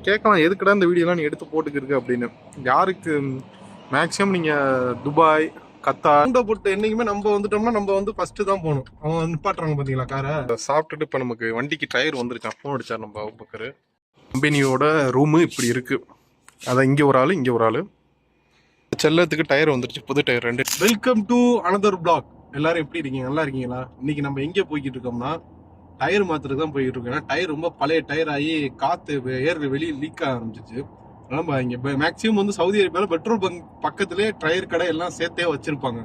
கேட்கலாம், எதுக்குடா இந்த வீடியோலாம் நீ எடுத்து போட்டுக்கிருக்கு அப்படின்னு. யாருக்கு மேக்ஸிமம் நீங்கள் துபாய், கத்தார் சண்டை போட்டு என்னைக்குமே நம்ம வந்துட்டோம்னா நம்ம வந்து ஃபஸ்ட்டு தான் போகணும். அவங்க நிப்பாட்டுறாங்க பார்த்தீங்களா காரை. சாப்பிட்டுட்டு இப்போ நமக்கு வண்டிக்கு டயர் வந்துருச்சான். ஃபோன் அடித்தார் நம்ம அபூபக்கர். கம்பெனியோட ரூமு இப்படி இருக்குது. அதான் இங்கே ஒரு ஆள், இங்கே ஒரு ஆள். செல்லத்துக்கு டயர் வந்துருச்சு, புது tyre 2. Welcome to another blog. எல்லாரும் எப்படி இருக்கீங்க? நல்லா இருக்கீங்களா? இன்னைக்கு நம்ம எங்கே போய்கிட்டு இருக்கோம்னா டயர் மாத்திரக்கு தான் போயிட்டு இருக்கோம். ஏன்னா டயர் ரொம்ப பழைய டயர் ஆகி காற்று ஏர் வெளியே லீக் ஆரம்பிச்சிச்சு. நம்ம இங்கே மேக்ஸிமம் வந்து சவுதி அரேபியாவில் பெட்ரோல் பங்க் பக்கத்துலேயே டயர் கடை எல்லாம் சேர்த்தே வச்சிருப்பாங்க.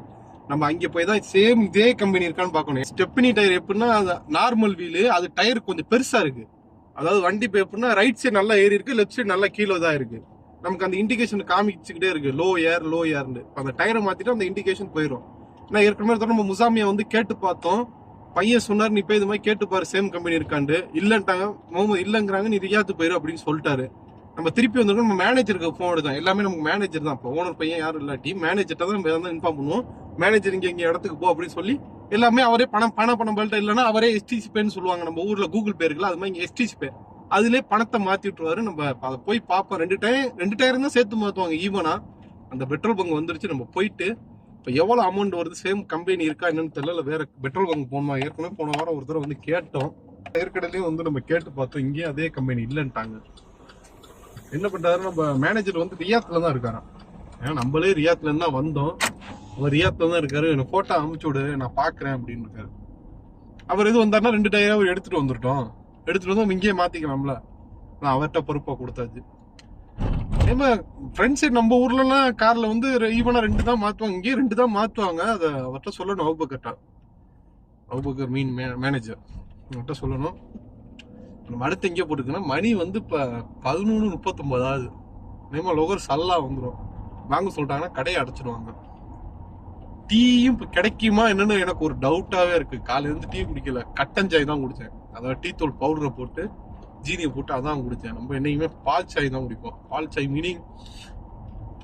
நம்ம அங்கே போய் தான் சேம் இதே கம்பெனி இருக்கான்னு பார்க்கணும். ஸ்டெப்னி டயர் எப்படின்னா நார்மல் வீலு, அது டயர் கொஞ்சம் பெருசாக இருக்குது. அதாவது வண்டி இப்போ எப்படின்னா ரைட் சைடு நல்லா ஏறி இருக்கு, லெஃப்ட் சைடு நல்லா கீழே தான் இருக்கு. நமக்கு அந்த இண்டிகேஷன் காமிச்சுக்கிட்டே இருக்கு, லோ ஏர்னு. அந்த டயரை மாற்றிட்டு அந்த இண்டிகேஷன் போயிடும். ஏன்னா ஏற்கனவே நம்ம முசாமியா வந்து கேட்டு பார்த்தோம். பையன் சொன்னார், நீ போய் இது மாதிரி கேட்டு பாரு சேம் கம்பெனி இருக்காண்டு. இல்லைன்ட்டாங்க, முகமது இல்லைங்கிறாங்க, நீ ரியாத்து போயிரு அப்படின்னு சொல்லிட்டாரு. நம்ம திருப்பி வந்துருக்கோம். நம்ம மேனேஜருக்கு ஃபோன் எடுத்தோம். எல்லாமே நமக்கு மேனேஜர் தான். இப்போ ஓனர் பையன் யாரும் இல்லாட்டி மேனேஜர்கிட்ட தான் நம்ம இன்ஃபார்ம் பண்ணுவோம். மேனேஜர் இங்கே இடத்துக்கு போ அப்படின்னு சொல்லி எல்லாமே அவரே பணம் பல்ட்ட இல்லைன்னா அவரே எஸ்டிசி பேன்னு சொல்லுவாங்க. நம்ம ஊர்ல கூகுள் பே இருக்குல்ல, அது மாதிரி இங்கே எஸ்டிசி பே, அதுலேயே பணத்தை மாற்றி விட்டுருவாரு. நம்ம அதை போய் பார்ப்போம். ரெண்டு டயர் தான் சேர்த்து மாற்றுவாங்க ஈவனா. அந்த பெட்ரோல் பங்க் வந்துருச்சு. நம்ம போயிட்டு இப்போ எவ்வளோ அமௌண்ட் வருது, சேம் கம்பெனி இருக்கா என்னன்னு தெரியல, இல்லை வேற பெட்ரோல் பங்க் போகணுமா. ஏற்கனவே போன வாரம் ஒரு தடவை வந்து கேட்டோம். ஏற்கனவே வந்து நம்ம கேட்டு பார்த்தோம், இங்கேயும் அதே கம்பெனி இல்லைன்ட்டாங்க. என்ன பண்ணுறாரு, நம்ம மேனேஜர் வந்து ரியாத்தில் தான் இருக்காராம். ஏன்னா நம்மளே ரியாத்துலேருந்து தான் வந்தோம். அவர் ரியாத்தில் தான் இருக்காரு. எனக்கு ஃபோட்டோ அமுச்சு விடு, நான் பார்க்குறேன் அப்படின்னு இருக்காரு. அவர் எது வந்தாருன்னா 2 டயர் அவர் எடுத்துகிட்டு வந்துட்டோம். எடுத்துகிட்டு வந்து இங்கேயே மாற்றிக்கலாம்ல. நான் அவர்கிட்ட பொறுப்பாக கொடுத்தாச்சு. ஏமா ஃப்ரெண்ட்ஸ் நம்ம ஊர்லலாம் கார்ல வந்து ஈவனா 2 தான் மாத்துவாங்க. இங்கே 2 தான் மாத்துவாங்க. அதை அவர்கிட்ட சொல்லணும். அபூபக்கர் மேனேஜர் அவர்கிட்ட சொல்லணும். நம்ம அடுத்து எங்கே போட்டுருக்குன்னா மணி வந்து இப்போ 11:39 ஆகுது. நேமா லோகர் சல்லா வந்துடும். வாங்க சொல்லிட்டாங்கன்னா கடையை அடைச்சிடுவாங்க. டீயும் இப்போ கிடைக்குமா என்னன்னு எனக்கு ஒரு டவுட்டாகவே இருக்கு. காலையிலேருந்து டீ குடிக்கல, கட்டஞ்சாய் தான் குடித்தேன். அதாவது டீ தூள் பவுடரை போட்டு ஜீனியை போட்டு அதான் குடித்தேன். நம்ம என்னைக்குமே பால் சாய் தான் குடிப்போம். பால் சாய்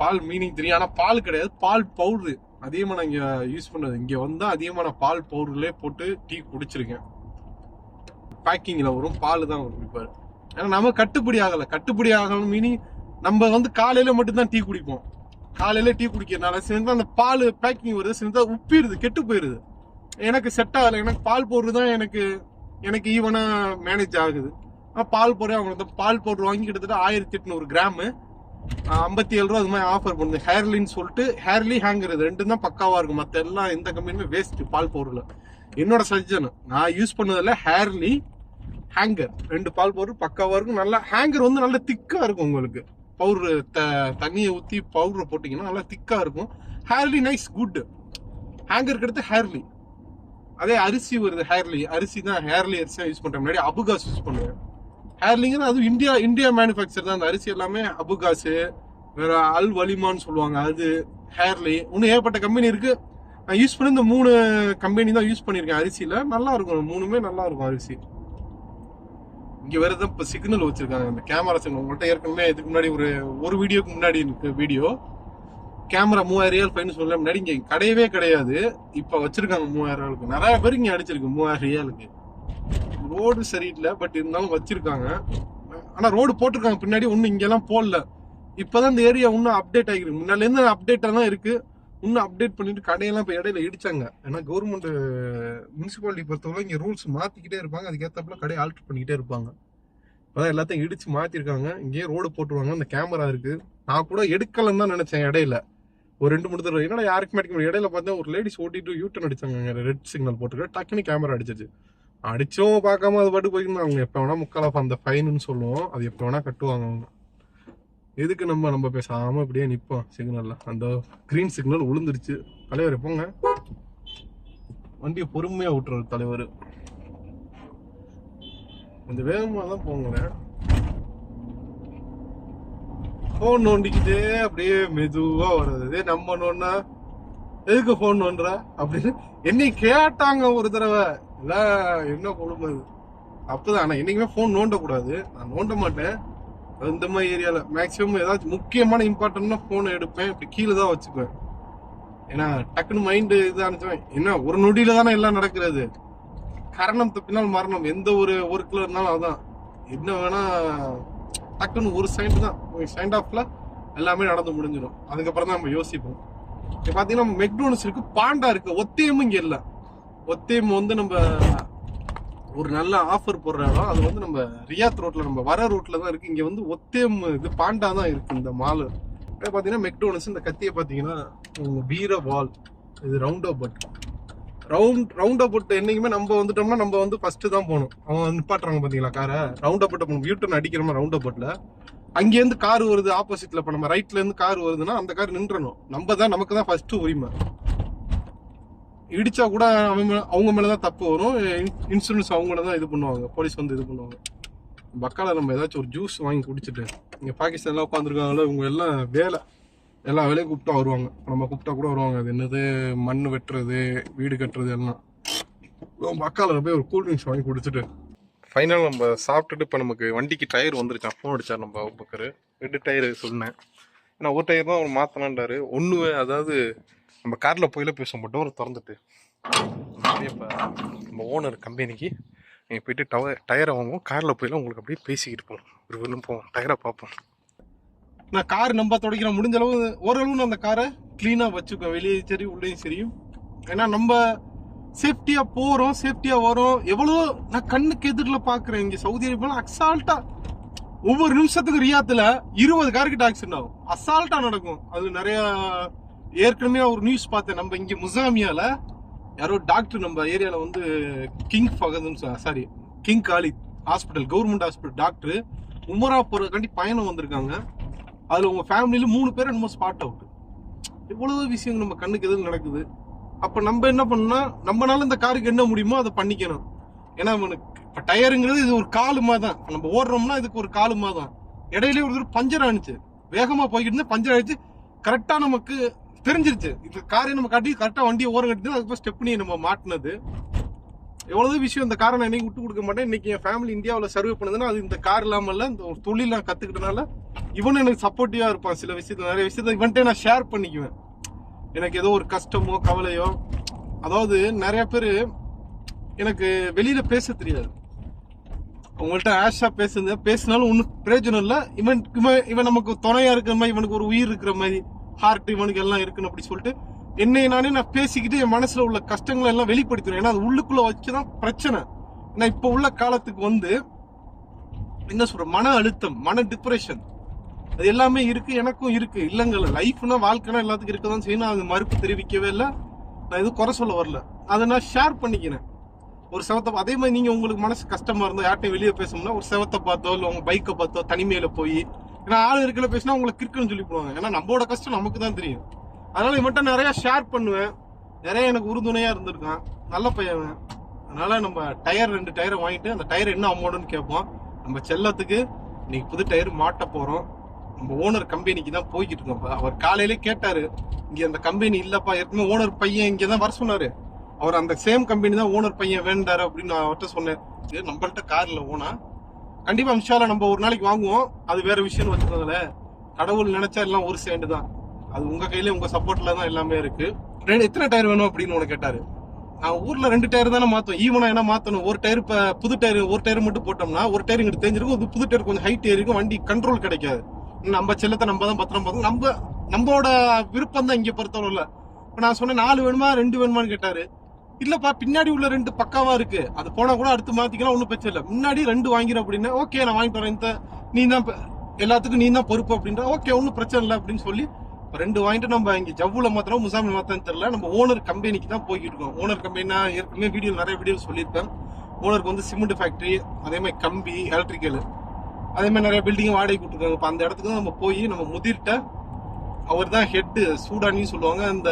பால் மீனிங் தெரியும், ஆனால் பால் கிடையாது, பால் பவுட்ரு அதிகமாக நான் இங்கே யூஸ் பண்ணது. இங்கே வந்தால் அதிகமாக நான் பால் பவுடர்லேயே போட்டு டீ குடிச்சிருக்கேன். பேக்கிங்கில் வரும் பால் தான் அவர் குடிப்பார். ஏன்னா நம்ம கட்டுப்படி ஆகணும். மீனிங் நம்ம வந்து காலையில் மட்டும்தான் டீ குடிப்போம். காலையில் டீ குடிக்கிறதுனால சேர்ந்து அந்த பால் பேக்கிங் வருது, சேர்ந்து உப்பிடுது, கெட்டு போயிடுது. எனக்கு செட் ஆகலை. எனக்கு பால் பவுடர் தான் எனக்கு ஈவனாக மேனேஜ் ஆகுது. பால் பவுடர் அவங்களுக்கு பால் பவுடர் வாங்கி கிட்டத்தட்ட 1800 கிராமு 57 ரூபா அது மாதிரி ஆஃபர் பண்ணுது. ஹேர்லின்னு சொல்லிட்டு ஹேர்லி ஹேங்கர், இது 2 தான் பக்காவா இருக்கும். மற்ற எல்லாம் எந்த கம்பெனியுமே வேஸ்ட் பால் பவுடர்ல. என்னோட சஜஷன், நான் யூஸ் பண்ணதில்ல ஹேர்லி ஹேங்கர் 2 பால் பவுடர் பக்காவா இருக்கும். நல்லா ஹேங்கர் வந்து நல்லா திக்கா இருக்கும். உங்களுக்கு பவுடர் தண்ணியை ஊற்றி பவுடரை போட்டிங்கன்னா நல்லா திக்கா இருக்கும். Harley nice good. ஹேங்கருக்கு அடுத்து ஹேர்லி. அதே அரிசி வருது, ஹேர்லி அரிசி தான். ஹேர்லி அரிசியா யூஸ் பண்றேன். முன்னாடி அபுகாஸ் யூஸ் பண்ணுவேன். ஹேர்லிங்கிறது அது இந்தியா மேனுஃபேக்சர் தான். அந்த அரிசி எல்லாமே அபுகாசு, வேற அல் வலிமான்னு சொல்லுவாங்க, அது ஹேர்லி. இன்னும் ஏகப்பட்ட கம்பெனி இருக்கு. நான் யூஸ் பண்ணி இந்த 3 கம்பெனி தான் யூஸ் பண்ணியிருக்கேன் அரிசியில. நல்லா இருக்கும், 3மே நல்லா இருக்கும் அரிசி. இங்க வேற தான் இப்போ சிக்னல் வச்சிருக்காங்க, அந்த கேமரா சிக்னல். உங்கள்கிட்ட ஏற்கனவே இதுக்கு முன்னாடி ஒரு வீடியோக்கு முன்னாடி இருக்கு வீடியோ. கேமரா 3000 ரியால் ஃபைன் சொல்ல முன்னாடி இங்க கிடையவே கிடையாது. இப்ப வச்சிருக்காங்க 3000 ரியாலுக்கு. நிறைய பேருக்கு இங்க அடிச்சிருக்கு 3000 ரியாலுக்கு. ரோடு சரியில்லை, பட் இருந்தாலும் வச்சிருக்காங்க. ஆனா ரோடு போட்டிருக்காங்க பின்னாடி, ஒன்னும் இங்கெல்லாம் போடல. இப்பதான் இந்த ஏரியா இன்னும் அப்டேட் ஆகிருக்கு. முன்னால இருந்து அப்டேட்டா தான் இருக்கு. இன்னும் அப்டேட் பண்ணிட்டு கடையெல்லாம் இப்ப இடையில இடிச்சாங்க. ஏன்னா கவர்மெண்ட் முனிசிபாலிட்டி பொறுத்தவரை இங்க ரூல்ஸ் மாத்திக்கிட்டே இருப்பாங்க. அதுக்கேற்றப்பல கடையை ஆல்டர் பண்ணிக்கிட்டே இருப்பாங்க. இப்பதான் எல்லாத்தையும் இடிச்சு மாத்திருக்காங்க. இங்கேயே ரோடு போட்டுருவாங்க. அந்த கேமரா இருக்கு. நான் கூட எடுக்கலன்னு தான் நினைச்சேன் இடையில. ஒரு 2-3 தடவை என்னடா யாருக்குமே அடிக்க முடியும். இடையில பார்த்தா ஒரு லேடிஸ் ஓட்டிட்டு யூட்டன் அடிச்சாங்க. ரெட் சிக்னல் போட்டுக்க டக்குன்னு கேமரா அடிச்சிச்சு. அடிச்சோம் பார்க்காம அது பாட்டு போயிருந்தோம். அவங்க எப்போ வேணா முக்கால் அந்த ஃபைன்னு சொல்லுவோம். அது எப்போ வேணா கட்டுவாங்க அவங்க. எதுக்கு நம்ம பேசாம இப்படியே நிற்போம் சிக்னல்ல. அந்த கிரீன் சிக்னல் விழுந்துருச்சு. தலைவர் போங்க, வண்டியை பொறுமையா விட்டுறாரு தலைவர். கொஞ்சம் வேகமா தான் போங்களேன். போன் நோண்டிக்கிட்டே அப்படியே மெதுவா வர்றது. நம்ம நோண்டா எதுக்கு போன் நோண்டுற அப்படின்னு என்னை கேட்டாங்க ஒரு தடவை. இல்ல என்ன கொடுமை அப்பதான். ஆனா என்னைக்குமே போன் நோண்டக்கூடாது. நான் நோண்ட மாட்டேன். இந்த மாதிரி ஏரியால மேக்சிமம் ஏதாச்சும் முக்கியமான இம்பார்ட்டன்ட்னா போனை எடுப்பேன். இப்படி கீழே தான் வச்சுக்குவேன். ஏன்னா டக்குன்னு மைண்டு இது அனுப்பிச்சுவேன். என்ன ஒரு நொடியில தானே எல்லாம் நடக்கிறது. கரணம் தப்பினால் மரணம். எந்த ஒரு ஒர்க்ல இருந்தாலும் அதான். என்ன வேணா டக்குன்னு ஒரு சைண்ட் தான், சைண்ட் ஆஃப்ல எல்லாமே நடந்து முடிஞ்சிடும். அதுக்கப்புறம் தான் நம்ம யோசிப்போம். இப்போ பார்த்தீங்கன்னா மெக்டோனல்ஸ் இருக்கு, பாண்டா இருக்கு, ஒத்தேமும் இங்கே இல்லை. ஒத்தேம் வந்து நம்ம ஒரு நல்ல ஆஃபர் போடுற இடம். அது வந்து நம்ம ரியாத் ரோட்ல, நம்ம வர ரோட்ல தான் இருக்கு. இங்க வந்து ஒத்தேம் இது பாண்டா தான் இருக்கு இந்த மாலு. பாத்தீங்கன்னா மெக்டோனல்ஸ். இந்த கத்தியை பாத்தீங்கன்னா வீர வால், இது ரவுண்ட் அபவுட். ரவுண்ட் அபவுட் என்னைக்குமே நம்ம வந்துட்டோம்னா நம்ம வந்து ஃபர்ஸ்ட் தான் போகணும். அவங்க நிப்பாட்டுறாங்க பாத்தீங்களா காரை, ரவுண்ட் அபவுட் யூட்டன் அடிக்கிறோமா ரவுண்ட் அபவுட்ல, அங்கேருந்து கார் வருது ஆப்போசிட்ல, இப்ப நம்ம ரைட்ல இருந்து கார் வருதுன்னா அந்த கார் நின்றணும். நமக்கு தான் ஃபர்ஸ்ட் உரிமை. இடிச்சா கூட அவங்க மேலதான் தப்பு வரும். இன்சூரன்ஸ் அவங்கள தான் இது பண்ணுவாங்க, போலீஸ் வந்து இது பண்ணுவாங்க. பக்கால நம்ம ஏதாச்சும் ஒரு ஜூஸ் வாங்கி குடிச்சிட்டு, இங்க பாகிஸ்தான்ல உட்காந்துருக்காங்களோ இவங்க எல்லாம் எல்லா வேலையும் கூப்பிட்டா வருவாங்க. நம்ம கூப்பிட்டா கூட வருவாங்க. அது என்னது, மண் வெட்டுறது, வீடு கட்டுறது எல்லாம். பக்கால போய் ஒரு கூல் ட்ரிங்க்ஸ் வாங்கி குடிச்சிட்டு ஃபைனல் நம்ம சாப்பிட்டுட்டு, இப்போ நமக்கு வண்டிக்கு டயர் வந்துருச்சான். ஃபோன் அடிச்சார் நம்ம பக்கரு, 2 டயர் சொன்னேன். ஏன்னா ஒரு டயர் தான் அவர் மாற்றலான்டாரு. ஒன்று அதாவது நம்ம காரில் போயில பேச மாட்டோம், ஒரு திறந்துட்டு இப்போ நம்ம ஓனர் கம்பெனிக்கு நீங்கள் போயிட்டு டயரை வாங்குவோம். காரில் போயில உங்களுக்கு அப்படியே பேசிக்கிட்டு போவோம். ஒரு வேணும் போவோம், டயரை பார்ப்போம். நான் கார் நம்ம துடைக்கிற முடிஞ்ச அளவு ஓரளவு நான் அந்த காரை க்ளீனாக வச்சுக்கோம், வெளியே சரி உள்ளேயும் சரியும். ஏன்னா நம்ம சேஃப்டியாக போகிறோம், சேஃப்டியாக வரோம். எவ்வளோ நான் கண்ணுக்கு எதிரில் பார்க்குறேன். இங்கே சவுதி அரேபியாவில் அசால்ட்டாக ஒவ்வொரு நிமிஷத்துக்கு ரியாத்தில் 20 கார்கிட்ட ஆக்சிடென்ட் ஆகும், அசால்ட்டாக நடக்கும். அது நிறையா ஏற்கனவே ஒரு நியூஸ் பார்த்தேன். நம்ம இங்கே முசாமியால யாரோ டாக்டர் நம்ம ஏரியாவில் வந்து King Khalid hospital, government hospital doctor உமரா போறதுக்காண்டி பயணம் வந்திருக்காங்க. அதில் உங்க ஃபேமிலியில 3 பேர் என்னமோ ஸ்பாட் அவுட். இவ்வளவு விஷயம் நம்ம கண்ணுக்கு எதுவும் நடக்குது. அப்ப நம்ம என்ன பண்ணா, நம்மளால இந்த காருக்கு என்ன முடியுமோ அதை பண்ணிக்கணும். ஏன்னா இப்ப டயருங்கிறது இது ஒரு காலுமா தான். நம்ம ஓடுறோம்னா இதுக்கு ஒரு காலுமா தான். இடையிலே ஒரு பஞ்சர் ஆனிச்சு, வேகமா போய்கிட்டு இருந்தா பஞ்சர் ஆயிடுச்சு. கரெக்டா நமக்கு தெரிஞ்சிருச்சு இது காரை நம்ம காட்டி கரெக்டா வண்டியை ஓரம் கட்டி, அதுக்கப்புறம் ஸ்டெப்னி நம்ம மாட்டினது. எவ்வளவு விஷயம். இந்த காரை நான் இன்னைக்கு விட்டு கொடுக்க மாட்டேன். இன்னைக்கு என் ஃபேமிலி இந்தியாவில் சர்வே பண்ணுதுன்னா அது இந்த கார் இல்லாமல் இந்த ஒரு தொழில் நான் கத்துக்கிட்டனால இவனும் எனக்கு சப்போர்ட்டிவா இருப்பான். சில விஷயத்துல, நிறைய விஷயத்த இவன்ட்டே நான் ஷேர் பண்ணிக்குவேன். எனக்கு ஏதோ ஒரு கஷ்டமோ கவலையோ, அதாவது நிறைய பேர் எனக்கு வெளியில பேச தெரியாது. உங்கள்கிட்ட ஆஷா பேசினாலும் ஒன்றும் பிரயோஜனம் இல்லை. இவன் நமக்கு துணையா இருக்கிற மாதிரி, இவனுக்கு ஒரு உயிர் இருக்கிற மாதிரி, ஹார்ட் இவனுக்கு எல்லாம் இருக்குன்னு அப்படி சொல்லிட்டு நான் பேசிக்கிட்டு என் மனசுல உள்ள கஷ்டங்களை எல்லாம் வெளிப்படுத்தினேன். ஏன்னா அது உள்ளுக்குள்ள வச்சுதான் பிரச்சனை. ஏன்னா இப்ப உள்ள காலத்துக்கு வந்து என்ன சொல்ற, மன அழுத்தம், மன டிப்ரெஷன், அது எல்லாமே இருக்கு. எனக்கும் இருக்கு, இல்லைங்கல்ல. லைஃப்னா, வாழ்க்கைனா எல்லாத்துக்கும் இருக்கதான் செய்யணும். அது மறுப்பு தெரிவிக்கவே இல்லை. நான் எதுவும் குறை சொல்ல வரல, அதை நான் ஷேர் பண்ணிக்கிறேன். ஒரு செவத்தை அதே மாதிரி நீங்க உங்களுக்கு மனசு கஷ்டமா இருந்தா யார்ட்டையும் வெளியே பேசணும்னா ஒரு செவத்தை பார்த்தோ இல்லை உங்க பைக்கை பார்த்தோ தனிமையில போய், ஏன்னா ஆளு இருக்கல பேசினா உங்களுக்கு கிறுக்குன்னு சொல்லி போடுவாங்க. ஏன்னா நம்மளோட கஷ்டம் நமக்கு தான் தெரியும். அதனால இவன்ட்ட நிறைய ஷேர் பண்ணுவேன். நிறைய எனக்கு உறுதுணையா இருந்திருக்கான், நல்ல பையன். அதனால நம்ம டயர் 2 டயரை வாங்கிட்டு, அந்த டயர் என்ன அமௌண்ட்னு கேட்போம். நம்ம செல்லத்துக்கு இன்னைக்கு புது டயர் மாட்ட போறோம். நம்ம ஓனர் கம்பெனிக்கு தான் போய்கிட்டு இருக்கோம். அவர் காலையிலே கேட்டாரு, இங்க அந்த கம்பெனி இல்லப்பா, ஏற்கனவே ஓனர் பையன் இங்கதான் வர சொன்னாரு. அவர் அந்த சேம் கம்பெனி தான் ஓனர் பையன் வேண்டாரு அப்படின்னு நான் அவர்கிட்ட சொன்னேன். நம்மள்ட்ட கார்ல ஓனா கண்டிப்பா இன்ஷால்லா நம்ம ஒரு நாளைக்கு வாங்குவோம். அது வேற விஷயம்னு வச்சுக்கோங்களே. கடவுள் நினைச்சா எல்லாம் ஒரு சேர்ந்து தான். அது உங்க கையில, உங்க சப்போர்ட்ல தான் எல்லாமே இருக்கு. எத்தனை டயர் வேணும் அப்படின்னு உனக்கு கேட்டாரு. நான் ஊர்ல 2 டயர் தானே மாத்தோம், ஈவனா என்ன மாத்தணும். ஒரு டயர் இப்ப புது டயர், ஒரு டயர் மட்டும் போட்டோம்னா ஒரு டயர் இங்கிட்டு தெரிஞ்சிருக்கும், புது டயர் கொஞ்சம் ஹைட் ஏறிக்கும், வண்டி கண்ட்ரோல் கிடைக்காது. நம்ம செல்லத்தை நம்ம தான் பத்திரம் பார்க்கணும். நம்மளோட விருப்பம் தான் இங்க பொறுத்தவரை இல்ல. இப்ப நான் சொன்னேன் 4 வேணுமா 2 வேணுமான்னு கேட்டாரு. இல்லப்பா பின்னாடி உள்ள 2 பக்காவா இருக்கு, அது போனா கூட அடுத்து மாத்திக்கலாம், ஒன்னும் பிரச்சனை இல்லை. முன்னாடி 2 வாங்கிடும் அப்படின்னா ஓகே நான் வாங்கிட்டு வரேன், நீ தான் எல்லாத்துக்கும் நீ தான் பொறுப்பு அப்படின்ற, ஓகே ஒன்னும் பிரச்சனை இல்லை அப்படின்னு சொல்லி 2 வாங்கிட்டு நம்ம இங்க ஜவ்வுல மாத்திரம் முசாமி மாத்திரம் தெரியல, நம்ம ஓனர் கம்பெனிக்கு தான் போய்கிட்டு இருக்கோம். ஓனர் கம்பெனினா ஏற்கனவே நிறைய வீடியோ சொல்லியிருப்பேன். ஓனருக்கு வந்து சிமெண்ட் ஃபேக்டரி, அதே மாதிரி கம்பி, எலக்ட்ரிக்கல், அதே மாதிரி நிறைய பில்டிங் வாடகை கொடுத்துருக்காங்க. இப்போ அந்த இடத்துக்கு தான் நம்ம போய் நம்ம முதிர்ட்ட, அவர் தான் ஹெட், சூடானின்னு சொல்லுவாங்க, அந்த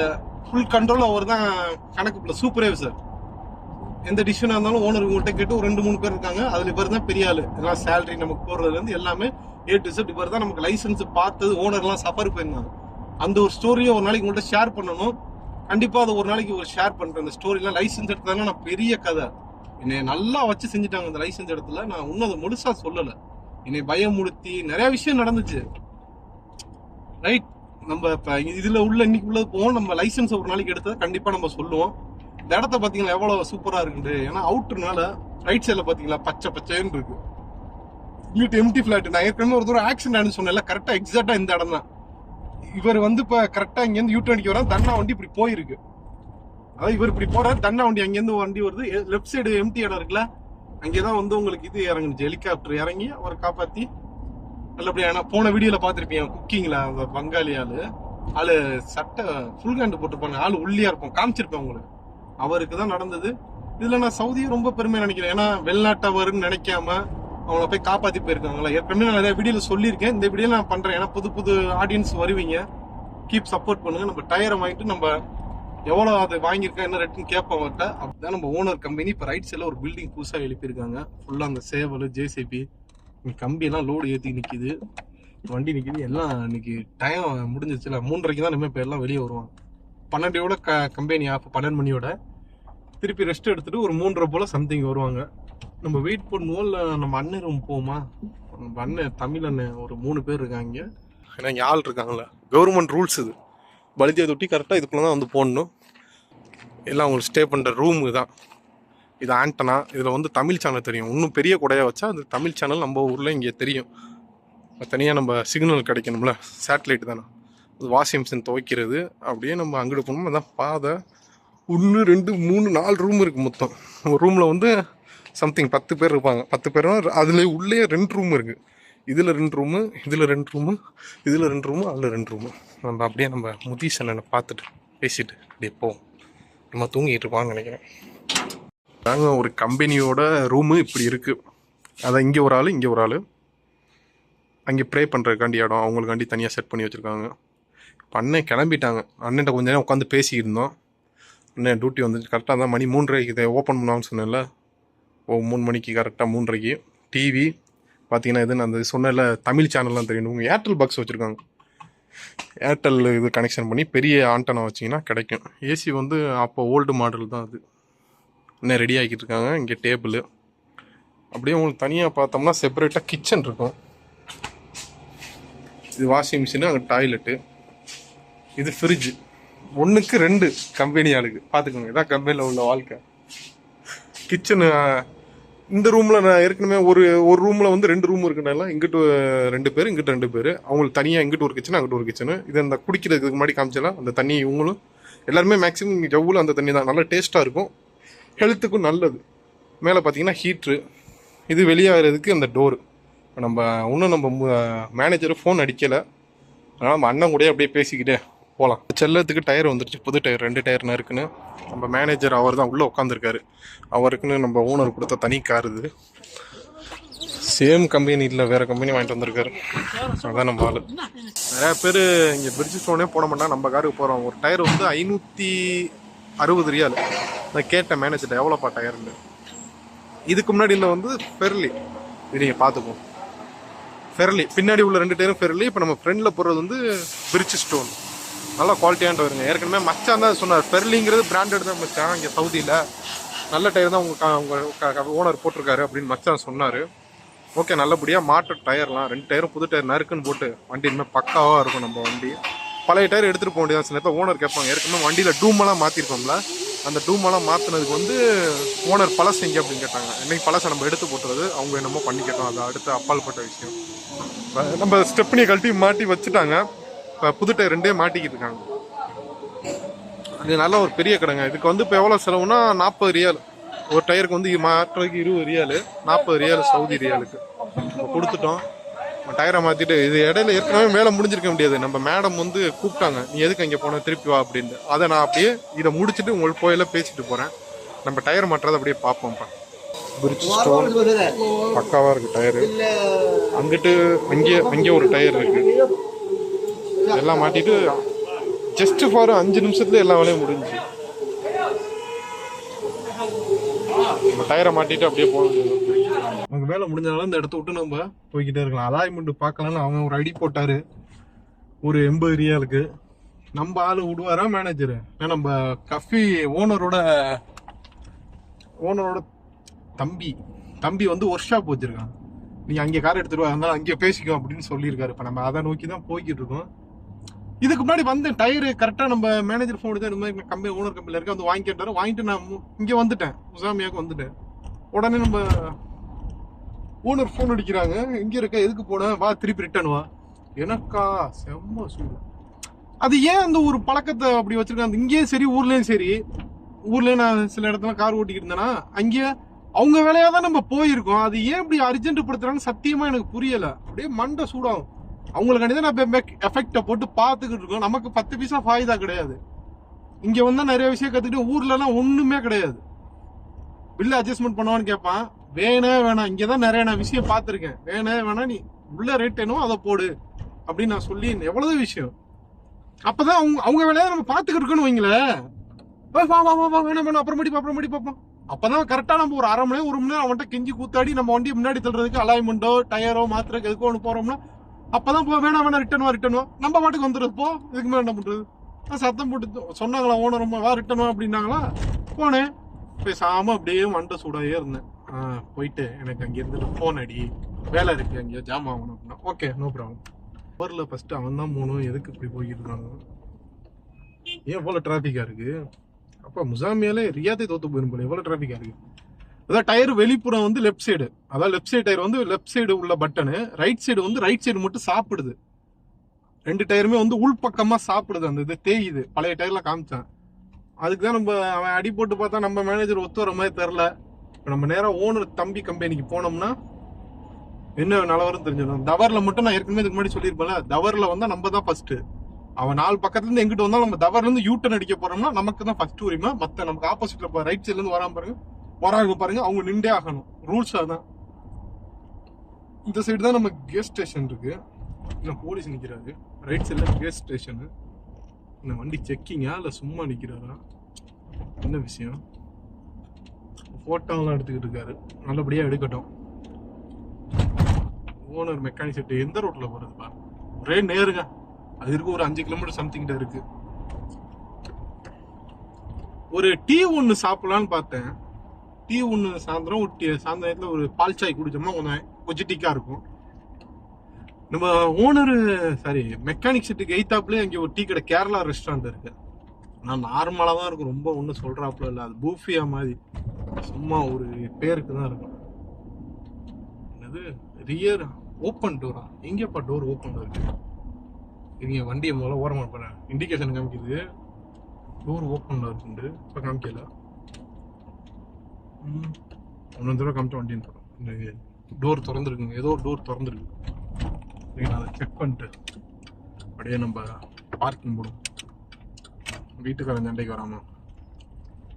ஃபுல் கண்ட்ரோல் அவர் தான். கணக்கு சூப்பர்வைசர், எந்த டிசிஷனா இருந்தாலும் ஓனர் உங்கள்கிட்ட கேட்டு ஒரு 2-3 பேர் இருக்காங்க. அதுல இவர் தான் பெரிய ஆளு. எல்லாம் சேலரி நமக்கு போடுறதுல இருந்து எல்லாமே A to Z இவர் தான். நமக்கு லைசன்ஸ் பார்த்தது, ஓனர்லாம் சஃபர் போயிருந்தாங்க. அந்த ஒரு ஸ்டோரியை ஒரு நாளைக்கு உங்கள்கிட்ட ஷேர் பண்ணணும். கண்டிப்பா அதை ஒரு நாளைக்கு ஒரு ஷேர் பண்றேன். அந்த ஸ்டோரிலாம் லைசன்ஸ் எடுத்தாங்க, நான் பெரிய கதை. என்னை நல்லா வச்சு செஞ்சுட்டாங்க அந்த லைசன்ஸ் இடத்துல. நான் இன்னும் அதை முழுசா சொல்லலை. என்னை பயமுடுத்தி நிறைய விஷயம் நடந்துச்சு. ரைட், நம்ம இப்ப இதுல உள்ள இன்னைக்கு உள்ளது போவோம். நம்ம லைசன்ஸ் ஒரு நாளைக்கு எடுத்ததை கண்டிப்பா நம்ம சொல்லுவோம். இந்த இடத்த பாத்தீங்களா எவ்வளவு சூப்பரா இருக்குது. ஏன்னா அவுட்டர்னால ரைட் சைட்ல பாத்தீங்களா பச்சை பச்சைன்னு இருக்கு. இங்கிட்டு எம்டி ஃபிளாட். நான் ஏற்கனவே ஒரு தூரம் ஆக்சிடென்ட் சொன்னேன்ல, கரெக்டா எக்ஸாக்டா இந்த இடம் தான். இவர் வந்து இப்ப கரெக்டா இங்கேருந்து யூ டர்ன் அடிக்க வரா, தன்னா வண்டி இப்படி போயிருக்கு. அதாவது இவர் இப்படி போறாரு, தன்னா வண்டி அங்கேருந்து வண்டி வருது. லெஃப்ட் சைடு எம்டி இடம் இருக்குல்ல, அங்கேதான் வந்து உங்களுக்கு இது இறங்குச்சு, ஹெலிகாப்டர் இறங்கி அவரை காப்பாத்தி நல்லபடியா. ஏன்னா போன வீடியோல பாத்திருப்பீங்க குக்கிங்ல அந்த பங்காளி ஆளு சட்டை ஃபுல் ஹேண்ட் போட்டுருப்பாங்க, ஆளு உள்ளியா இருப்போம், காமிச்சிருப்பேன் உங்களுக்கு. அவருக்கு தான் நடந்தது. இதுல நான் சவுதியை ரொம்ப பெருமையா நினைக்கிறேன். ஏன்னா வெளிநாட்டவருன்னு நினைக்காம அவங்கள போய் காப்பாத்தி போயிருக்காங்களா. ஏற்கனவே நான் நிறைய வீடியோல சொல்லியிருக்கேன், இந்த வீடியோ நான் பண்றேன். ஏன்னா புது புது ஆடியன்ஸ் வருவீங்க, கீப் சப்போர்ட் பண்ணுங்க. நம்ம டயரை வாங்கிட்டு நம்ம எவ்வளவு அது வாங்கியிருக்கேன் என்ன ரேட்டுன்னு கேட்போம் அவர்கிட்ட. அப்படிதான் நம்ம ஓனர் கம்பெனி இப்ப ரைட் சைட்ல ஒரு பில்டிங் புதுசா எழுப்பியிருக்காங்க. ஃபுல்லா அந்த சேவல் ஜேசிபி கம்பி எல்லாம் லோடு ஏத்தி நிக்குது, வண்டி நிக்குது எல்லாம். இன்னைக்கு டைம் முடிஞ்சிச்சுல, 3:30 தான் நம்ம இப்ப எல்லாம் வெளியே வருவாங்க. 12 கம்பெனி ஆஃப், 12 மணியோட திருப்பி ரெஸ்ட் எடுத்துட்டு ஒரு 3:30 போல சம்திங் வருவாங்க. நம்ம வெயிட் பண்ணுவோம். இல்லை நம்ம அண்ணன் ரூம் போவோமா? நம்ம அண்ணன் தமிழ் அண்ணன் ஒரு 3 பேர் இருக்காங்க. ஏன்னா இங்கே ஆள் இருக்காங்களா, கவர்மெண்ட் ரூல்ஸ் இது. பலிதியை தொட்டி கரெக்டாக இதுக்குள்ள தான் வந்து போடணும். எல்லாம் அவங்களுக்கு ஸ்டே பண்ணுற ரூமு தான் இது. ஆண்டனா இதில் வந்து தமிழ் சேனல் தெரியும். இன்னும் பெரிய குடையாக வச்சா அது தமிழ் சேனல் நம்ம ஊரில் இங்கே தெரியும். தனியாக நம்ம சிக்னல் கிடைக்கணும்ல, சேட்டலைட் தானே. அது வாஷிங் மிஷின் துவைக்கிறது. அப்படியே நம்ம அங்கிட்டு போகணும். அதான் பாதை. 1 2 3 4 ரூம் இருக்குது மொத்தம். ஒரு ரூமில் வந்து சம்திங் 10 பேர் இருப்பாங்க. 10 பேரும் அதில் உள்ளே 2 ரூம் இருக்குது. இதில் 2 ரூமு, இதில் 2 ரூமு, இதில் 2 ரூமு, அதில் 2 ரூமு. நம்ம அப்படியே நம்ம முதீஷ் அண்ணனை பார்த்துட்டு பேசிட்டு அப்படியே போவோம். நம்ம தூங்கிட்டு இருப்பான்னு நினைக்கிறேன். நாங்கள் ஒரு கம்பெனியோட ரூமு இப்படி இருக்குது. அதை இங்கே ஒரு ஆள், இங்கே ஒரு ஆள். அங்கே ப்ரே பண்ணுறதுக்காண்டி இடம் அவங்களுக்காண்டி தனியாக செட் பண்ணி வச்சுருக்காங்க. இப்போ அண்ணன் கிளம்பிட்டாங்க. அண்ணன்ட்ட கொஞ்ச நேரம் உட்காந்து பேசிக்கிட்டு இருந்தோம். அண்ணன் டியூட்டி வந்துட்டு கரெக்டாக தான் மணி 3:30 இதை ஓப்பன் பண்ணுவாங்கன்னு சொன்னேன்ல. 3 மணிக்கு கரெக்டாக 3:30. டிவி பார்த்தீங்கன்னா இது நான் அந்த சொன்னல தமிழ் சேனல்லாம் தெரியும். உங்கள் ஏர்டெல் பாக்ஸ் வச்சுருக்காங்க. ஏர்டெல் இது கனெக்ஷன் பண்ணி பெரிய ஆண்டனா வச்சிங்கன்னா கிடைக்கும். ஏசி வந்து அப்போ ஓல்டு மாடல் தான் அது. இன்னும் ரெடி ஆகிட்டு இருக்காங்க. இங்கே டேபிள். அப்படியே உங்களுக்கு தனியாக பார்த்தோம்னா செப்பரேட்டாக கிச்சன் இருக்கும். இது வாஷிங் மிஷினு, அங்கே டாய்லெட்டு, இது ஃப்ரிட்ஜு. 1க்கு 2 கம்பெனி ஆளுக்கு பார்த்துக்கோங்க. இதான் கம்பெனியில் உள்ள வாழ்க்கை. கிச்சனு இந்த ரூமில் நான் ஏற்கனவே ஒரு ரூமில் வந்து 2 ரூம் இருக்குனால இங்கிட்டு 2 பேர், இங்கிட்டு 2 பேர். அவங்களுக்கு தனியாக இங்கிட்டு ஒரு கிச்சனு, அங்கிட்டு ஒரு கிச்சனு. இது அந்த குடிக்கிறதுக்கு முன்னாடி காமிச்சலாம். அந்த தண்ணி இவங்களும் எல்லாருமே மேக்ஸிமம் இங்கே ஜவ்வில் அந்த தண்ணி தான். நல்லா டேஸ்ட்டாக இருக்கும், ஹெல்த்துக்கும் நல்லது. மேலே பார்த்தீங்கன்னா ஹீட்ரு. இது வெளியாகிறதுக்கு அந்த டோரு. நம்ம இன்னும் நம்ம மேனேஜர் ஃபோன் அடிக்கலை, அதனால் நம்ம அண்ணன் கூட அப்படியே பேசிக்கிட்டே போகலாம். செல்லத்துக்கு டயர் வந்துருச்சு, புது டயர் 2 டயர்னா இருக்குன்னு. நம்ம மேனேஜர் அவர் தான் உள்ளே உட்காந்துருக்காரு. அவருக்குன்னு நம்ம ஓனர் கொடுத்த தனி கார் இது. சேம் கம்பெனி இல்லை, வேறு கம்பெனி வாங்கிட்டு வந்திருக்காரு. அதான் நம்ம ஆள். நிறையா பேர் இங்கே பிரிட்ஜ் ஸ்டோனே போட மாட்டாங்க, நம்ம காருக்கு போகிறோம். ஒரு டயர் வந்து 560 ரியால். நான் கேட்டேன் மேனேஜர்கிட்ட எவ்வளோப்பா டயர்னு. இதுக்கு முன்னாடி இல்லை வந்து ஃபெர்லி. இது நீங்கள் பார்த்துப்போம். ஃபெர்லி பின்னாடி உள்ள 2 டயரும் ஃபெர்லி. இப்போ நம்ம ஃப்ரெண்டில் போடுறது வந்து பிரிட்ஜ் ஸ்டோன். நல்லா குவாலிட்டியான்ட்டு வருங்க. ஏற்கனவே மச்சான் தான் சொன்னார், ஃபெர்லிங்கிறது பிராண்டட் தான் மச்சான், இங்கே சவுதியில் நல்ல டயர் தான் உங்கள் ஓனர் போட்டிருக்காரு அப்படின்னு மச்சான் சொன்னார். ஓகே, நல்லபடியாக மாற்று டயர்லாம் 2 டயரும் புது டயர் நறுக்குன்னு போட்டு வண்டி இனிமேல் பக்காவாக இருக்கும். நம்ம வண்டி பழைய டயர் எடுத்துகிட்டு போக வேண்டியதான். சில நேரத்தில் ஓனர் கேட்பாங்க, ஏற்கனவே வண்டியில் டூமெல்லாம் மாற்றிருக்கோம்ல, அந்த டூமெல்லாம் மாற்றினதுக்கு வந்து ஓனர் பழசு எங்கே அப்படின்னு கேட்டாங்க. இன்னைக்கு பழசை நம்ம எடுத்து போட்டுறது, அவங்க என்னமோ பண்ணிக்கிட்டோம். அது அடுத்து அப்பால்பட்ட விஷயம். நம்ம ஸ்டெப்னியை கழட்டி மாட்டி வச்சுட்டாங்க. இப்போ புது டயர் 2 மாட்டிக்கிட்டு இருக்காங்க. இது நல்ல ஒரு பெரிய கடைங்க. இதுக்கு வந்து இப்போ எவ்வளோ செலவுனா 40 ரியால். ஒரு டயருக்கு வந்து மாற்றுறதுக்கு 20 ரியால், 40 ரியால் சவுதி ரியாலுக்கு இப்போ கொடுத்துட்டோம். டயரை மாற்றிட்டு இது இடையில ஏற்கனவே வேலை முடிஞ்சிருக்க முடியாது. நம்ம மேடம் வந்து கூப்பிட்டாங்க, நீ எதுக்கு அங்கே போன திருப்பி வா அப்படின்ட்டு. அதை நான் அப்படியே இதை முடிச்சுட்டு உங்களுக்கு போயெல்லாம் பேசிட்டு போகிறேன். நம்ம டயர் மாட்டுறதை அப்படியே பார்ப்போம்ப்பா. பிரிட்ஜ் ஸ்டோன் பக்காவாக இருக்குது டயரு. அங்கிட்டு அங்கே ஒரு டயர் இருக்குது. எல்லாம் மாட்டிட்டு ஜஸ்ட் ஃபார் 5 நிமிஷத்துல எல்லா வேலையும் முடிஞ்சு. டயரை மாட்டிட்டு அப்படியே போகணும். அவங்க வேலை முடிஞ்சனால இந்த இடத்த விட்டு நம்ம போய்கிட்டே இருக்கலாம். அலாய்மெண்ட் பார்க்கலான்னு அவங்க ஒரு ஐடி போட்டாரு, ஒரு 80 ரியாலுக்கு. நம்ம ஆளு விடுவாரா மேனேஜரு? நம்ம கஃபி ஓனரோட தம்பி வந்து ஒர்க் ஷாப் வச்சிருக்கான். நீங்க அங்கே கார் எடுத்துருவா, அதனால அங்கே பேசிக்கோ அப்படின்னு சொல்லியிருக்காரு. இப்போ நம்ம அதை நோக்கி தான் போய்கிட்டு இருக்கோம். இதுக்கு முன்னாடி வந்து டயரு கரெக்டாக நம்ம மேனேஜர் ஃபோன் தான், இந்த மாதிரி கம்பெனி ஓனர் கம்பெனியில் இருக்க வந்து வாங்கிட்டாரு. வாங்கிட்டு நான் இங்கே வந்துட்டேன், உசாமியாவுக்கு வந்துட்டேன். உடனே நம்ம ஓனர் ஃபோன் அடிக்கிறாங்க, எங்க இருக்க, எதுக்கு போன, வா திருப்பி ரிட்டர்ன் வா. எனக்கா செம்ம சூடு. அது ஏன் அந்த ஒரு பழக்கத்தை அப்படி வச்சிருக்காங்க? இங்கேயும் சரி ஊர்லயும் சரி, ஊர்லயே நான் சில இடத்துல கார் ஓட்டிக்கிட்டு இருந்தேன்னா அங்கேயே அவங்க வேலையா தான் நம்ம போயிருக்கோம். அது ஏன் இப்படி அர்ஜென்ட் படுத்துறாங்கன்னு சத்தியமா எனக்கு புரியல. அப்படியே மண்டை சூடாகும். அவங்களுக்காண்டி தான் நம்ம எஃபெக்டை போட்டு பார்த்துக்கிட்டு இருக்கோம். நமக்கு 10 பைசா ஃபாய்தா கிடையாது. இங்க வந்தா நிறைய விஷயம் கத்துக்கிட்டு, ஊர்ல எல்லாம் ஒண்ணுமே கிடையாது. பில்ல அட்ஜஸ்ட்மெண்ட் பண்ணுவான்னு கேட்பான், வேணே வேணாம். இங்கதான் நிறைய நான் விஷயம் பார்த்துருக்கேன். வேணே வேணாம், நீ உள்ள ரேட் என்னவோ அதை போடு அப்படின்னு நான் சொல்லி எவ்வளவு விஷயம். அப்பதான் அவங்க வேலையா நம்ம பார்த்துக்கிட்டு இருக்கோன்னு வைங்களேன். வா வா வா வா, வேணாம் வேணாம், அப்புறமேடி பார்ப்போம். அப்பதான் கரெக்டா நம்ம ஒரு 1/2 மணி நேரம் 1 மணி நேரம் அவன்கிட்ட கெஞ்சி கூத்தாடி நம்ம வண்டியை முன்னாடி தள்ளுறதுக்கு அலாய்மெண்டோ டயரோ மாத்திரக்கு எதுக்கோ ஒன்று போறோம்னா அப்பதான் வேணாம் ரிட்டர்ன் வா நம்ம பாட்டுக்கு வந்துடுறது. போ, இதுக்கு மேல என்ன பண்றது? சத்தம் போட்டு சொன்னாங்களா ஓனர், வா ரிட்டர்ன் வா அப்படின்னாங்களா. போனேன், பேசாம அப்படியே மண்டை சூடாயே இருந்தேன். போயிட்டு எனக்கு அங்க இருந்து போன் அடி, வேலை இருக்கு அங்கே ஜாம் ஆகணும் அப்படின்னா ஓகே நோ ப்ராப்ளம். ஊர்ல ஃபர்ஸ்ட் அவன் தான் போகணும். எதுக்கு இப்படி போய்கிட்டு இருக்காங்க? ஏன் போல டிராபிக்கா இருக்கு? அப்ப முசாமியாலே ரியாதே தோத்து போயிரும் போல, எவ்வளவு டிராபிக்கா இருக்கு. அதான் டயர் வெளிப்புறம் வந்து லெஃப்ட் சைடு, அதாவது லெஃப்ட் சைடு டயர் வந்து லெஃப்ட் சைடு உள்ள பட்டனு, ரைட் சைடு வந்து ரைட் சைடு மட்டும் சாப்பிடுது. 2 டயருமே வந்து உள் பக்கமா சாப்பிடுது. அந்த இது தேயுது. பழைய டயர்ல காமிச்சான். அதுக்கு தான் நம்ம அவன் அடி போட்டு பார்த்தா நம்ம மேனேஜர் ஒத்து வர மாதிரி தெரில. இப்போ நம்ம நேரம் ஓனர் தம்பி கம்பெனிக்கு போனோம்னா என்ன நிலவரம் தெரிஞ்சிடும். தவறுல மட்டும் நான் ஏற்கனவே இதுக்கு முன்னாடி சொல்லியிருப்பேன்ல, தவறுல வந்தா நம்ம தான் ஃபர்ஸ்ட். அவன் 4 பக்கத்துல இருந்து எங்கிட்ட வந்தாலும் நம்ம தவறுல இருந்து யூட்டன் அடிக்க போறோம்னா நமக்கு தான் ஃபர்ஸ்ட் உரிமை. மத்த நமக்கு ஆப்போசிட்ல ரைட் சைட்ல இருந்து வராங்க பாருங்க, அவங்க நின்றே ஆகணும். ரூல்ஸ் அதான். இந்த சைடு தான் நம்ம கேஸ் ஸ்டேஷன் இருக்கு. போலீஸ் நிக்கிறாரு. ரைட் சைட்ல கேஸ் ஸ்டேஷன். இந்த வண்டி செக்கிங்கா இல்ல சும்மா நிக்கிறாரா, என்ன விஷயம்? போட்டோலாம் எடுத்துக்கிட்டு இருக்காரு. நல்லபடியா எடுக்கட்டும். ஓனர் மெக்கானிக் செட் எந்த ரோட்ல போறதுப்பா? ஒரே நேருங்க. அது இருக்கு ஒரு 5 கிலோமீட்டர் சம்திங் இருக்கு. ஒரு டீ ஒன்னு சாப்பிடலான்னு பார்த்தேன். டீ ஒன்னு சாயந்தரம் சாயந்தரத்துல ஒரு பால் சாய் குடிச்சோம்னா கொஞ்சம் டிக்கா இருக்கும். நம்ம ஓனர் சாரி மெக்கானிக் செட்டுக்கு எய்த்தாப்லயே அங்கே ஒரு டீ கடை, கேரளா ரெஸ்டாரண்ட் இருக்கு. நான் நார்மலா தான் இருக்கும், ரொம்ப ஒன்றும் சொல்றாப்புல இல்லை. அது பூஃபியா மாதிரி சும்மா ஒரு பேருக்கு தான் இருக்கும். என்னது ரியர் ஓப்பன் டோரா? எங்கேப்பா டோர் ஓப்பன் இருக்கு? இவங்க வண்டியை முதல்ல ஓரமா பண்ண இண்டிகேஷன் காமிக்குது. டோர் ஓப்பன்ல இருக்குண்டு இப்போ காமிக்கல. ஒன்னு தடவை காமிச்ச வண்டின்னு சொல்றோம். டோர் திறந்துருக்குங்க, ஏதோ ஒரு டோர் திறந்துருக்கு. நான் அதை செக் பண்ணிட்டு அப்படியே நம்ம பார்க்கிங் போடும். வீட்டுக்காரன் சண்டைக்கு வராம.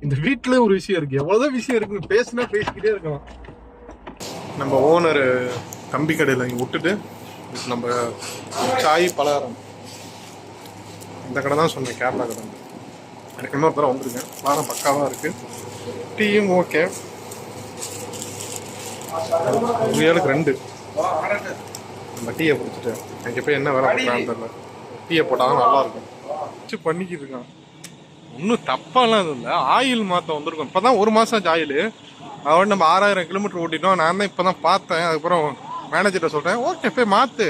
இந்த வீட்டுல ஒரு விஷயம் இருக்கு, எவ்வளவுதான் விஷயம் இருக்கு, பேசிக்கிட்டே இருக்கலாம். நம்ம ஓனர் கம்பி கடையில் இங்கே விட்டுட்டு நம்ம சாய் பலகாரம் இந்த கடை தான் சொன்னேன், கேரளா கடை. எனக்கு இன்னொரு தடவை வந்திருக்கேன். வாரம் பக்காவாக இருக்கு. டீயும் ஓகே. 7க்கு 2 நம்ம டீயை பிடிச்சிட்டு எனக்கு போய் என்ன வேலை பண்ணுறான்னு தெரியல. டீயை போட்டாலும் நல்லா இருக்கும். பண்ணிக்கிட்டு இருக்கான். ஒன்றும் தப்பாலாம் எதுவும் இல்லை. ஆயில் மாற்ற வந்திருக்கோம். இப்போ தான் 1 மாதம் ஆச்சு ஆயில். அதோட நம்ம 6000 கிலோமீட்டர் ஓட்டிட்டோம். நான் தான் இப்போ தான் பார்த்தேன். அதுக்கப்புறம் மேனேஜர்கிட்ட சொல்கிறேன், ஓகே போய் மாற்று,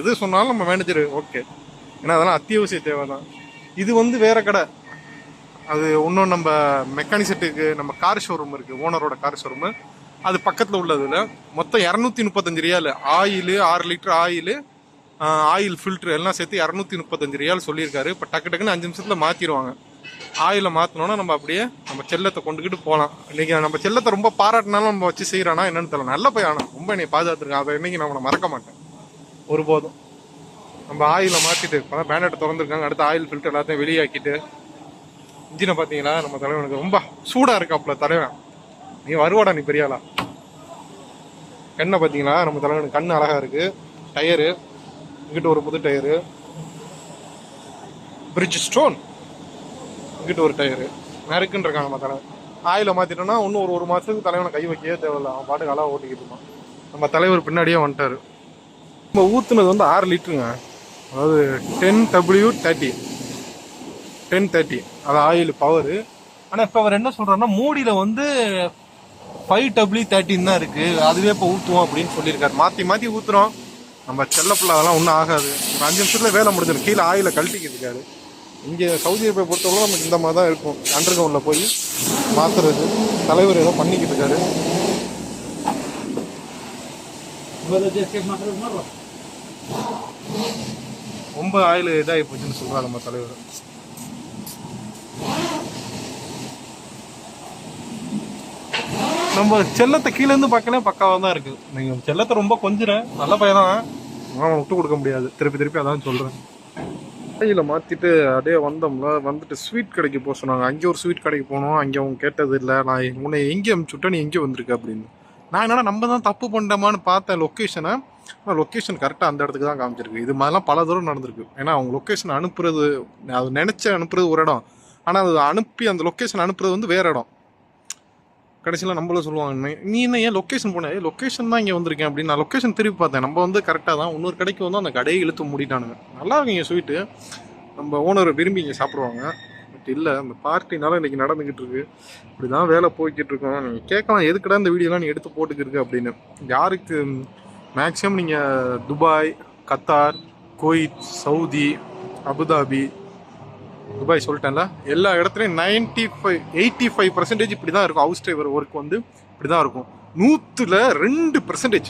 எது சொன்னாலும் நம்ம மேனேஜர் ஓகே. ஏன்னா அதெல்லாம் அத்தியாவசிய தேவை தான். இது வந்து வேற கடை. அது இன்னும் நம்ம மெக்கானிக் செட்டுக்கு நம்ம கார் ஷோரூம் இருக்குது, ஓனரோட கார் ஷோரூமு. அது பக்கத்தில் உள்ளதில் மொத்தம் 235 ரியால். ஆயில் 6 லிட்டர் ஆயில் ஃபில்ட்ரு எல்லாம் சேர்த்து 235 ரியால் சொல்லியிருக்காரு. இப்போ டக்குன்னு 5 நிமிஷத்தில் மாற்றிடுவாங்க. ஆயில மாற்றினோன்னா நம்ம அப்படியே நம்ம செல்லத்தை கொண்டுக்கிட்டு போகலாம். இன்னைக்கு நம்ம செல்லத்தை ரொம்ப பாராட்டினாலும் நம்ம வச்சு செய்கிறானா என்னன்னு தெரியல. நல்ல பையனா, ரொம்ப என்னை பாதுகாத்துருக்கேன். அதை இன்னைக்கு நான் மறக்க மாட்டேன் ஒருபோதும். நம்ம ஆயில மாற்றிட்டு இப்போ பேனட்டை திறந்துருக்காங்க. அடுத்து ஆயில் ஃபில்டர் எல்லாத்தையும் வெளியாக்கிட்டு இன்ஜினை பார்த்தீங்களா, நம்ம தலைவனுக்கு ரொம்ப சூடாக இருக்காப்புல தலைவன். நீ வருவாடா நீ பெரியாளா. கண்ணை பார்த்தீங்களா, நம்ம தலைவனுக்கு கண்ணு அழகா இருக்கு. டயரு இங்கிட்ட ஒரு புது டயரு, பிரிட்ஜ் ஸ்டோன் இங்கிட்ட ஒரு டயரு நறுக்குன்னு இருக்காங்க. நம்ம தலைவன் ஆயில மாத்திட்டோம்னா இன்னும் ஒரு மாசத்துக்கு தலைவனை கை வைக்கவே தேவையில்லை. அவன் பாட்டுக்கு அழகா ஓட்டிக்கிட்டு இருப்பான். நம்ம தலைவர் பின்னாடியே வந்துட்டாரு. நம்ம ஊத்துனது வந்து 6 லிட்டருங்க. அதாவது 10W30 அது ஆயில் பவரு. ஆனால் இப்போ அவர் என்ன சொல்றாருன்னா, மூடியில வந்து 5W30 தான் இருக்கு, அதுவே இப்போ ஊற்றுவோம் அப்படின்னு சொல்லியிருக்காரு. மாற்றி ஊற்றுறோம். நம்ம செல்லப்பிள்ள அதெல்லாம் ஒன்றும் ஆகாது. ஒரு 5 நிமிஷத்துல வேலை முடிஞ்சிடும். கீழே ஆயில கழட்டிக்கிட்டு இருக்காரு. இங்கே சவுதி அரேபியா பொறுத்தவரை நமக்கு இந்த மாதிரி தான் இருக்கும். அண்டர் கிரவுண்டில் போய் மாற்றுறது. தலைவர் ஏதோ பண்ணிக்கிட்டு இருக்காரு. ரொம்ப ஆயில் இதாகி போச்சுன்னு சொல்கிறாங்க நம்ம தலைவர். நம்ம செல்லத்தை கீழேருந்து பார்க்கலே பக்காவாக தான் இருக்குது. நீங்கள் செல்லத்தை ரொம்ப கொஞ்சிறேன், நல்ல பையன் தான், அவன் விட்டு கொடுக்க முடியாது. திருப்பி அதான் சொல்கிறேன். கையில் மாற்றிட்டு அப்படியே வந்தோம்ல, வந்துட்டு ஸ்வீட் கடைக்கு போக சொன்னாங்க. அங்கே ஒரு ஸ்வீட் கடைக்கு போனோம். அங்கே அவங்க கேட்டது இல்லை, நான் உன்னை எங்கே அனுப்பிச்சுட்டா நீ எங்கே வந்திருக்க அப்படின்னு. நான் என்னன்னா நம்ம தான் தப்பு பண்ணிட்டோமான்னு பார்த்தேன் லொக்கேஷனை. ஆனால் லொக்கேஷன் கரெக்டாக அந்த இடத்துக்கு தான் காமிச்சிருக்கு. இது மாதிரிலாம் பல தூரம் நடந்திருக்கு. ஏன்னா அவங்க லொக்கேஷன் அனுப்புறது, அது நினச்சி அனுப்புறது ஒரு இடம், ஆனால் அது அனுப்பி அந்த லொக்கேஷன் அனுப்புறது வந்து வேறு இடம். கடைசியில் நம்மளும் சொல்லுவாங்க, நீ என்ன ஏன் லொக்கேஷன் போனேன், லொக்கேஷன் தான் இங்கே வந்திருக்கேன் அப்படின்னு. நான் லொக்கேஷன் திருப்பி பார்த்தேன். நம்ம வந்து கரெக்டாக தான் இன்னொரு கடைக்கு வந்து அந்த கடையை இழுத்து மூடிட்டானுங்க. நல்லா இருக்குங்க ஸ்வீட்டு, நம்ம ஓனர் விரும்பி இங்கே சாப்பிடுவாங்க. பட் இல்லை, அந்த பார்ட்டினால இன்றைக்கி நடந்துக்கிட்டு இருக்கு. இப்படி தான் வேலை போய்கிட்டு இருக்கோம். நீங்கள் கேட்கலாம், எதுக்கடா இந்த வீடியோலாம் நீ எடுத்து போட்டுக்கிருக்கு அப்படின்னு. யாருக்கு மேக்ஸிமம் நீங்கள் Dubai, Qatar, Kuwait, Saudi, Abu Dhabi, Dubai சொல்லிட்டேன்ல, எல்லா இடத்துலையும் 85% இப்படி தான் இருக்கும். ஹவுஸ் டிரைவர் ஒர்க் வந்து இப்படி தான் இருக்கும். 100%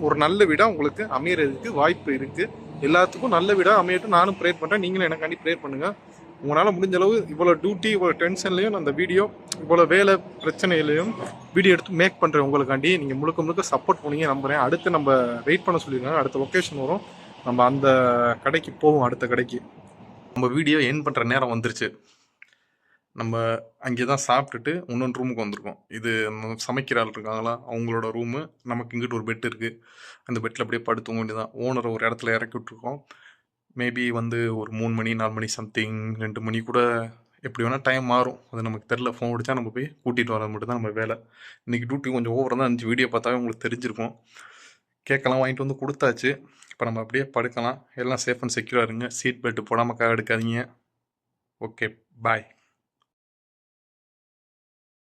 ஒரு நல்ல வீடாக உங்களுக்கு அமையறதுக்கு வாய்ப்பு இருக்குது. எல்லாத்துக்கும் நல்ல வீடாக அமையட்டும் நானும் ப்ரேயர் பண்ணுறேன். நீங்களும் எனக்காண்டி ப்ரேயர் பண்ணுங்கள். உங்களால் முடிஞ்ச அளவு இவ்வளோ டியூட்டி, இவ்வளோ டென்ஷன்லையும் அந்த வீடியோ, இவ்வளோ வேலை பிரச்சனையிலையும் வீடியோ எடுத்து மேக் பண்ணுறேன் உங்களுக்காண்டி. நீங்கள் முழுக்க சப்போர்ட் பண்ணீங்க நம்புகிறேன். அடுத்து நம்ம வெயிட் பண்ண சொல்லியிருக்காங்க. அடுத்த லொக்கேஷன் வரும், நம்ம அந்த கடைக்கு போவோம். அடுத்த கடைக்கு நம்ம வீடியோ எண்ட் பண்ணுற நேரம் வந்துருச்சு. நம்ம அங்கே தான் சாப்பிட்டுட்டு இன்னொன்று ரூமுக்கு வந்திருக்கோம். இது சமைக்கிற ஆள் இருக்காங்களா, அவங்களோட ரூமு. நமக்கு இங்கிட்டு ஒரு பெட் இருக்குது. அந்த பெட்டில் அப்படியே படுத்து வேண்டி தான். ஓனரை ஒரு இடத்துல இறக்கி விட்ருக்கோம். மேபி வந்து ஒரு 3 மணி 4 மணி சம்திங், 2 மணி கூட எப்படி வேணால் டைம் மாறும். அது நமக்கு தெரில. ஃபோன் அடித்தா நம்ம போய் கூட்டிகிட்டு வர மட்டும் தான் நம்ம வேலை. இன்றைக்கி டியூட்டி கொஞ்சம் ஓவராக தான் இருந்துச்சு. வீடியோ பார்த்தாவே உங்களுக்கு தெரிஞ்சிருக்கும். கேட்கலாம் வாங்கிட்டு வந்து கொடுத்தாச்சு. இப்போ நம்ம அப்படியே படுக்கலாம். எல்லாம் சேஃப் அண்ட் செக்யூராக இருங்க. சீட் பெல்ட் போடாமல் கார் எடுக்காதீங்க. ஓகே, பாய்.